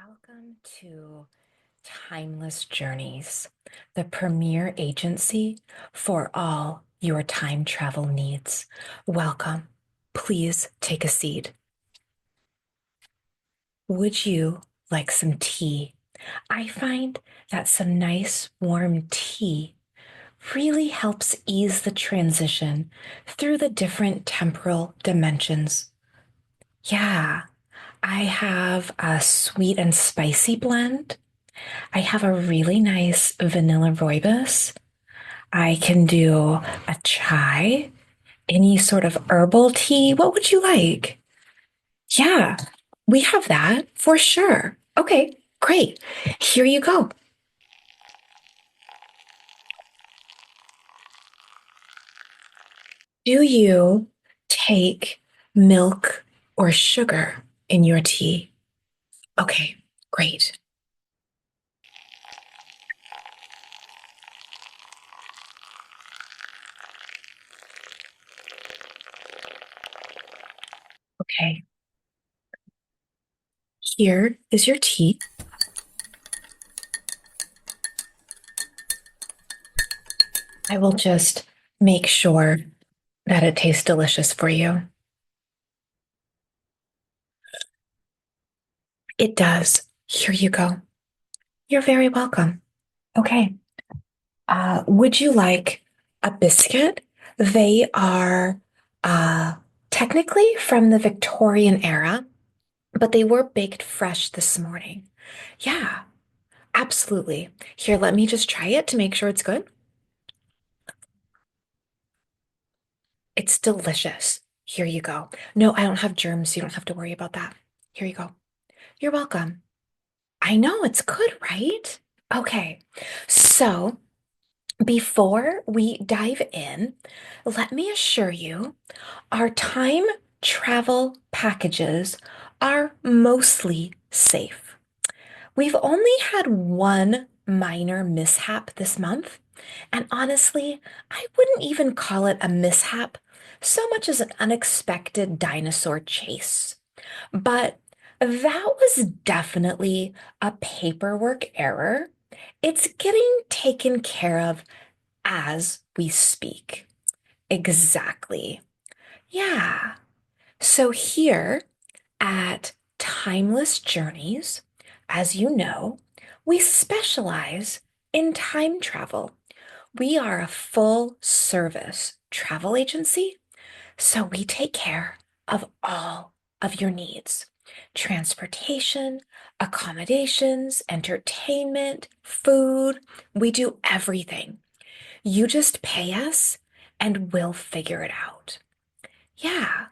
Welcome to Timeless Journeys, the premier agency for all your time travel needs. Welcome. Please take a seat. Would you like some tea? I find that some nice warm tea really helps ease the transition through the different temporal dimensions. Yeah, I have a sweet and spicy blend. I have a really nice vanilla rooibos. I can do a chai, any sort of herbal tea. What would you like? Yeah, we have that for sure. Okay, great. Here you go. Do you take milk or sugar in your tea? Okay, great. Okay, here is your tea. I will just make sure that it tastes delicious for you. It does. Here you go. You're very welcome. Okay. Would you like a biscuit? They are uh, technically from the Victorian era, but they were baked fresh this morning. Yeah, absolutely. Here, let me just try it to make sure it's good. It's delicious. Here you go. No, I don't have germs, so you don't have to worry about that. Here you go. You're welcome. I know it's good, right? Okay. So, before we dive in, let me assure you our time travel packages are mostly safe. We've only had one minor mishap this month, and honestly, I wouldn't even call it a mishap so much as an unexpected dinosaur chase. But that was definitely a paperwork error. It's getting taken care of as we speak. Exactly. Yeah. So here at Timeless Journeys, as you know, we specialize in time travel. We are a full service travel agency, so we take care of all of your needs. Transportation, accommodations, entertainment, food, we do everything. You just pay us and we'll figure it out. Yeah.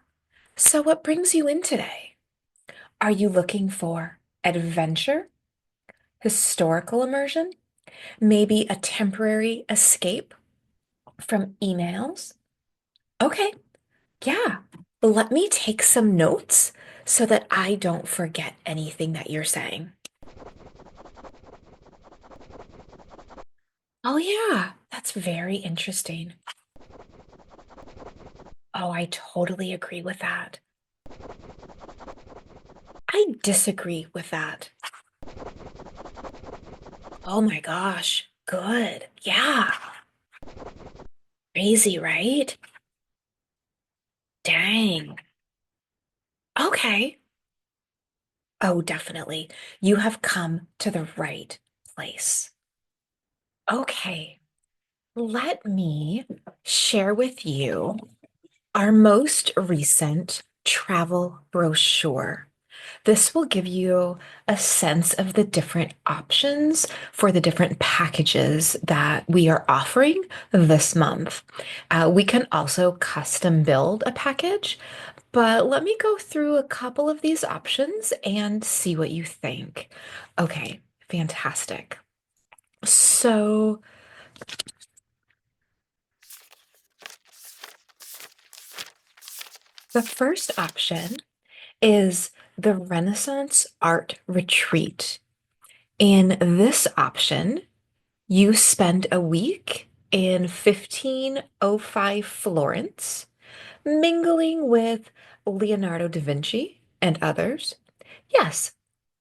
So, what brings you in today? Are you looking for adventure, historical immersion, maybe a temporary escape from emails? Okay. Yeah. Let me take some notes so that I don't forget anything that you're saying. Oh, yeah. That's very interesting. Oh, I totally agree with that. I disagree with that. Oh my gosh. Good. Yeah. Crazy, right? Dang. Okay. Oh, definitely. You have come to the right place. Okay. Let me share with you our most recent travel brochure. This will give you a sense of the different options for the different packages that we are offering this month. We can also custom build a package, but let me go through a couple of these options and see what you think. Okay, fantastic. So, the first option is the Renaissance Art Retreat. In this option, you spend a week in 1505 Florence, mingling with Leonardo da Vinci and others. Yes,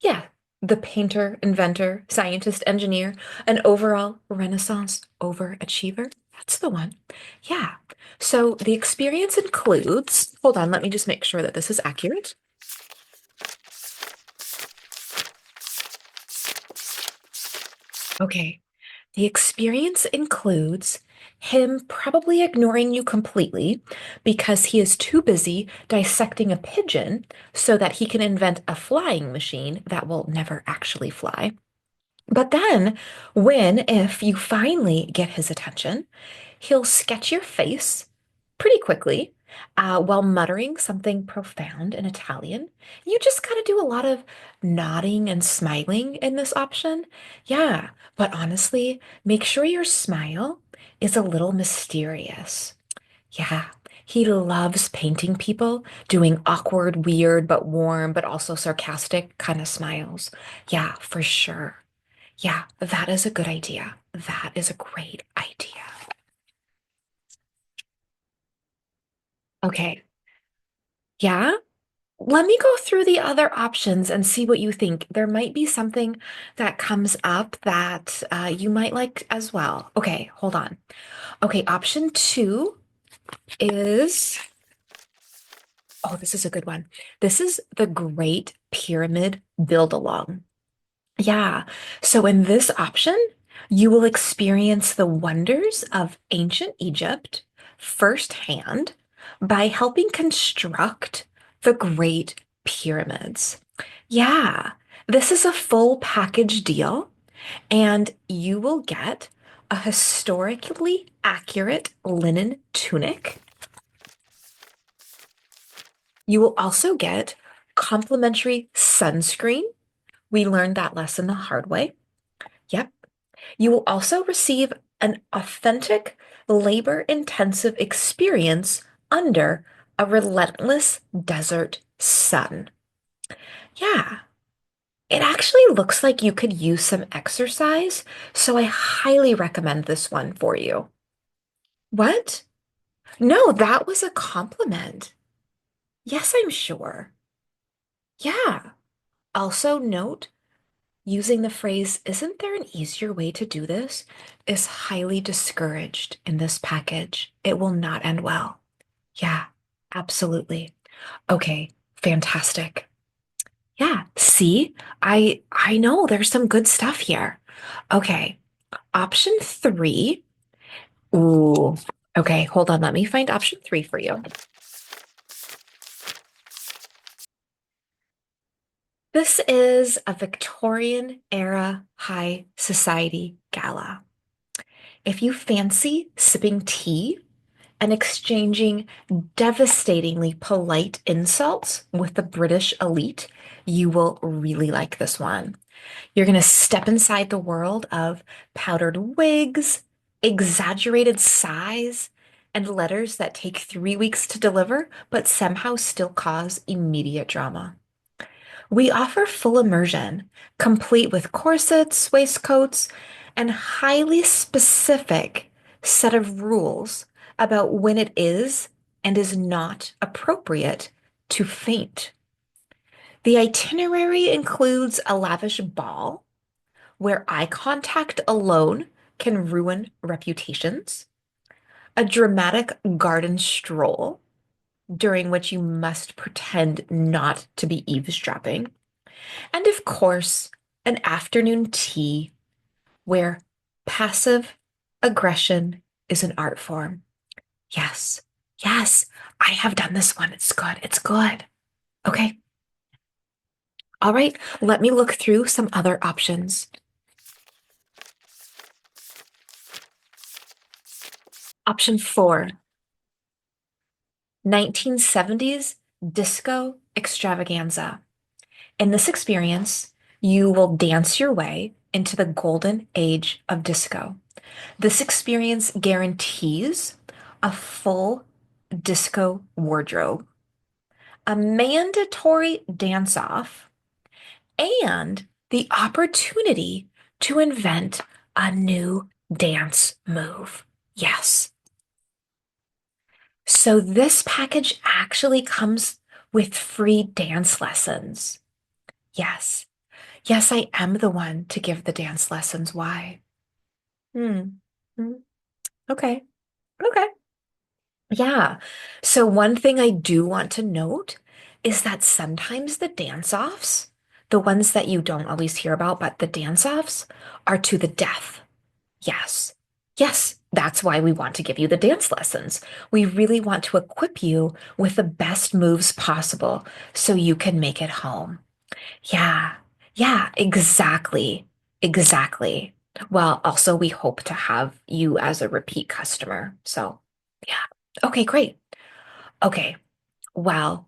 yeah. the painter, inventor, scientist, engineer, an overall Renaissance overachiever. That's the one. Yeah. So the experience includes, hold on, let me just make sure that this is accurate. Okay. The experience includes him probably ignoring you completely because he is too busy dissecting a pigeon so that he can invent a flying machine that will never actually fly. But then, if you finally get his attention, he'll sketch your face pretty quickly while muttering something profound in Italian. You just got to do a lot of nodding and smiling in this option. Yeah, but honestly, make sure your smile is a little mysterious. Yeah, he loves painting people, doing awkward, weird, but warm, but also sarcastic kind of smiles. Yeah, for sure. Yeah, that is a good idea. That is a great idea. Okay. Yeah. Let me go through the other options and see what you think. There might be something that comes up that you might like as well. Okay, hold on. Okay, option two is, oh, this is a good one. This is the Great Pyramid Build-Along. Yeah. So in this option, you will experience the wonders of ancient Egypt firsthand by helping construct the Great Pyramids. Yeah. This is a full package deal, and you will get a historically accurate linen tunic. You will also get complimentary sunscreen. We learned that lesson the hard way. Yep. You will also receive an authentic, labor-intensive experience under a relentless desert sun. Yeah, it actually looks like you could use some exercise, so I highly recommend this one for you. What? No, that was a compliment. Yes, I'm sure. Yeah. Also note, using the phrase, "Isn't there an easier way to do this?" is highly discouraged in this package. It will not end well. Yeah, absolutely. Okay, fantastic. Yeah, see, I know there's some good stuff here. Okay, option three. Ooh, okay, hold on. Let me find option three for you. This is a Victorian era high society gala. If you fancy sipping tea and exchanging devastatingly polite insults with the British elite, you will really like this one. You're going to step inside the world of powdered wigs, exaggerated sighs, and letters that take 3 weeks to deliver, but somehow still cause immediate drama. We offer full immersion, complete with corsets, waistcoats, and highly specific set of rules about when it is and is not appropriate to faint. The itinerary includes a lavish ball where eye contact alone can ruin reputations, a dramatic garden stroll during which you must pretend not to be eavesdropping, and of course, an afternoon tea where passive aggression is an art form. Yes, yes, I have done this one. It's good. It's good. Okay. All right. Let me look through some other options. Option four, 1970s disco extravaganza. In this experience, you will dance your way into the golden age of disco. This experience guarantees a full disco wardrobe, a mandatory dance off, and the opportunity to invent a new dance move. Yes. So this package actually comes with free dance lessons. Yes. Yes, I am the one to give the dance lessons. Why? Hmm. Hmm. Okay. Okay. Yeah. So one thing I do want to note is that sometimes the dance-offs, the ones that you don't always hear about, but the dance-offs are to the death. Yes. Yes. That's why we want to give you the dance lessons. We really want to equip you with the best moves possible so you can make it home. Yeah. Yeah, exactly. Exactly. Well, also, we hope to have you as a repeat customer. So, yeah. Okay, great. Okay. Well,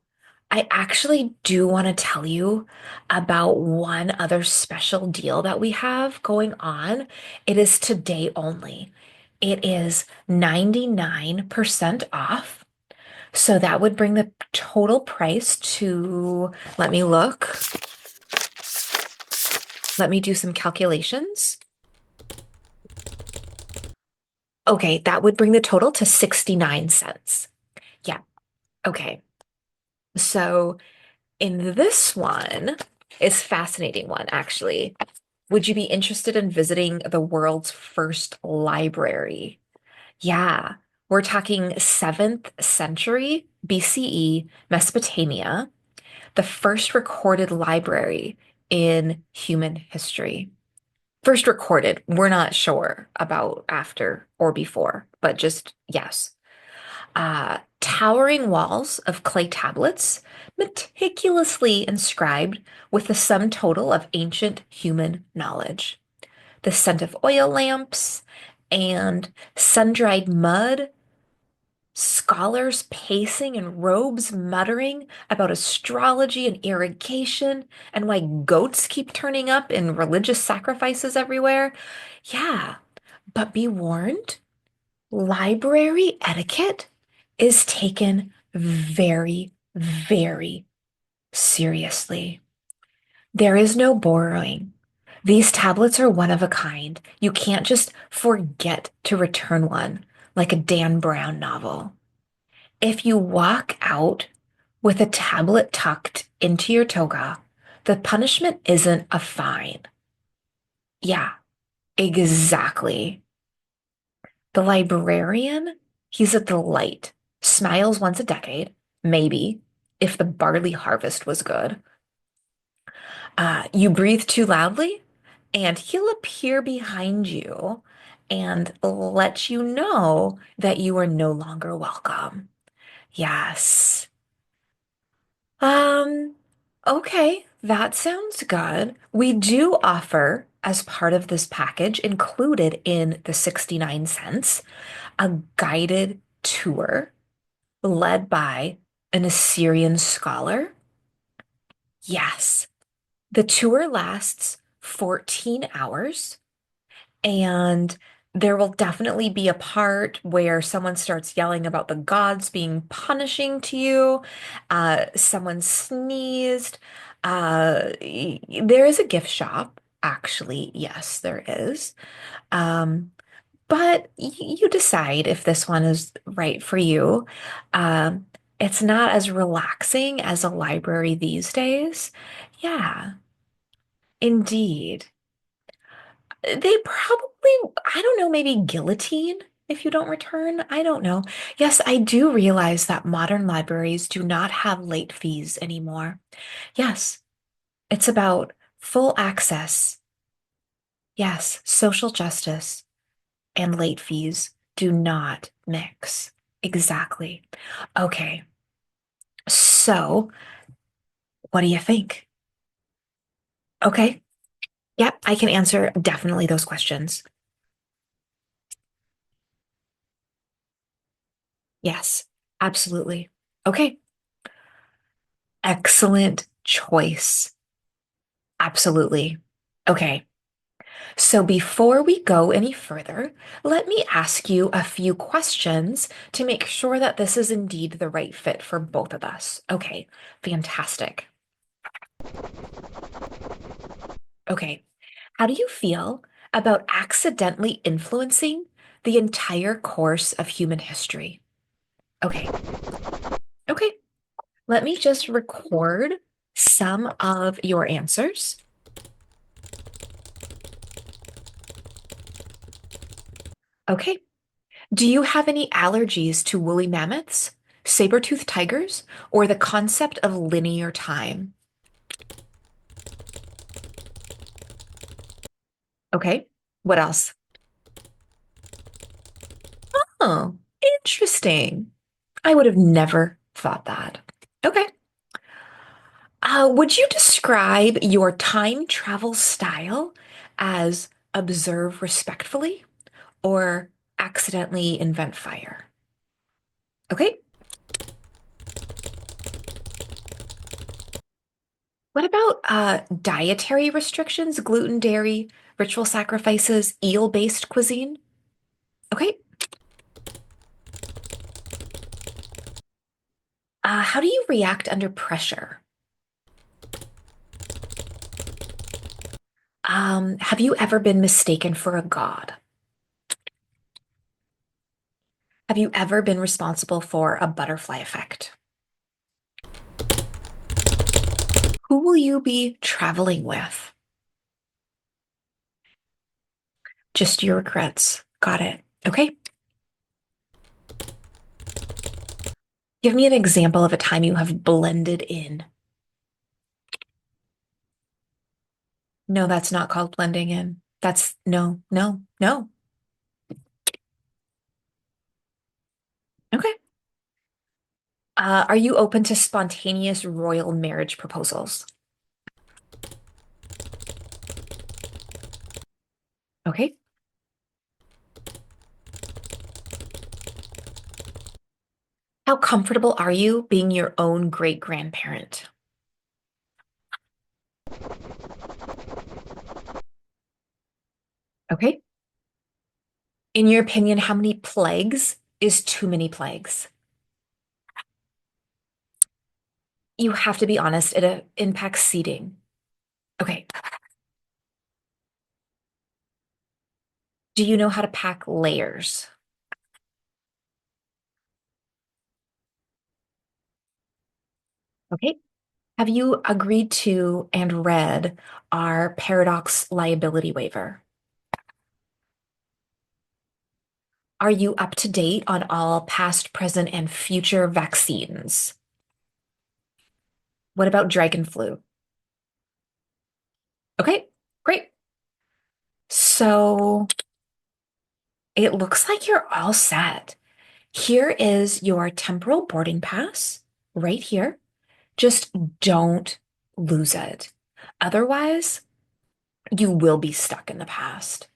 I actually do want to tell you about one other special deal that we have going on. It is today only. It is 99% off. So that would bring the total price to, let me look, let me do some calculations. Okay, that would bring the total to 69 cents. Yeah. Okay. So in this one, is fascinating one, actually. Would you be interested in visiting the world's first library? Yeah, we're talking 7th century BCE Mesopotamia, the first recorded library in human history. First recorded, we're not sure about after or before, but just yes. Towering walls of clay tablets, meticulously inscribed with the sum total of ancient human knowledge. The scent of oil lamps and sun-dried mud, scholars pacing in robes muttering about astrology and irrigation and why goats keep turning up in religious sacrifices everywhere. Yeah, but be warned. Library etiquette is taken very, very seriously. There is no borrowing. These tablets are one of a kind. You can't just forget to return one like a Dan Brown novel. If you walk out with a tablet tucked into your toga, the punishment isn't a fine. Yeah, exactly. The librarian, he's a delight. Smiles once a decade, maybe, if the barley harvest was good. You breathe too loudly, and he'll appear behind you and let you know that you are no longer welcome. Yes. Um, okay, that sounds good. We do offer, as part of this package, included in the 69 cents, a guided tour led by an Assyrian scholar. Yes, the tour lasts 14 hours, and there will definitely be a part where someone starts yelling about the gods being punishing to you. Someone sneezed. There is a gift shop, actually. Yes, there is. Um, but you decide if this one is right for you. Um, it's not as relaxing as a library these days. Yeah, indeed. They probably, I don't know, maybe guillotine if you don't return. I don't know. Yes, I do realize that modern libraries do not have late fees anymore. Yes, it's about full access. Yes, social justice and late fees do not mix. Exactly. Okay. So, what do you think? Okay. Yep, I can answer definitely those questions. Yes, absolutely. Okay. Excellent choice. Absolutely. Okay. So before we go any further, let me ask you a few questions to make sure that this is indeed the right fit for both of us. Okay. Fantastic. Okay. How do you feel about accidentally influencing the entire course of human history? Okay. Okay. Let me just record some of your answers. Okay. Do you have any allergies to woolly mammoths, saber-toothed tigers, or the concept of linear time? Okay. What else? Oh, interesting. I would have never thought that. Okay. Would you describe your time travel style as observe respectfully or accidentally invent fire? Okay. What about dietary restrictions, gluten, dairy, ritual sacrifices, eel-based cuisine? Okay. How do you react under pressure? Have you ever been mistaken for a god? Have you ever been responsible for a butterfly effect? Who will you be traveling with? Just your regrets. Got it. Okay. Give me an example of a time you have blended in. No, that's not called blending in. That's no, no, no. Okay. Are you open to spontaneous royal marriage proposals? Okay. How comfortable are you being your own great grandparent? Okay. In your opinion, how many plagues is too many plagues? You have to be honest, it impacts seating. Okay. Do you know how to pack layers? Okay. Have you agreed to and read our paradox liability waiver? Are you up to date on all past, present, and future vaccines? What about dragon flu? Okay, great. So it looks like you're all set. Here is your temporal boarding pass right here. Just don't lose it. Otherwise, you will be stuck in the past.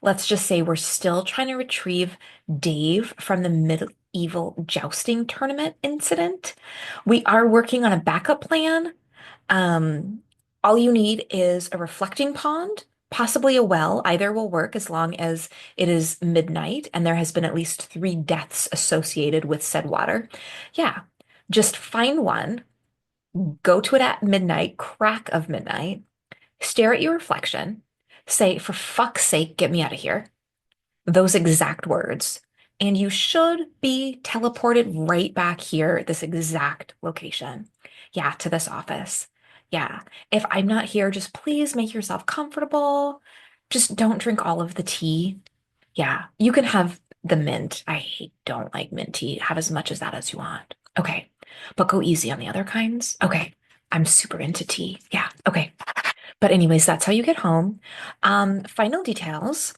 Let's just say we're still trying to retrieve Dave from the medieval jousting tournament incident. We are working on a backup plan. Um, all you need is a reflecting pond, possibly a well. Either will work as long as it is midnight and there has been at least 3 deaths associated with said water. Yeah, just find one, go to it at midnight, crack of midnight, stare at your reflection, say, for fuck's sake, get me out of here. Those exact words. And you should be teleported right back here, this exact location. Yeah, to this office. Yeah. If I'm not here, just please make yourself comfortable. Just don't drink all of the tea. Yeah, you can have the mint. Don't like mint tea. Have as much as that as you want. Okay. But go easy on the other kinds. Okay. I'm super into tea. Yeah. Okay. But anyways, that's how you get home. Final details.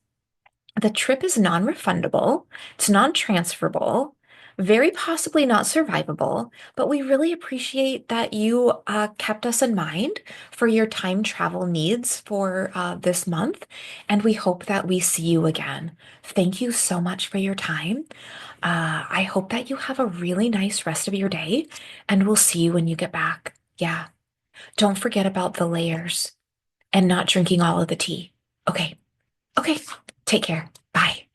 The trip is non-refundable, it's non-transferable, very possibly not survivable, but we really appreciate that you kept us in mind for your time travel needs for this month, and we hope that we see you again. Thank you so much for your time. I hope that you have a really nice rest of your day, and we'll see you when you get back. Yeah, don't forget about the layers and not drinking all of the tea. Okay, okay, take care. Bye.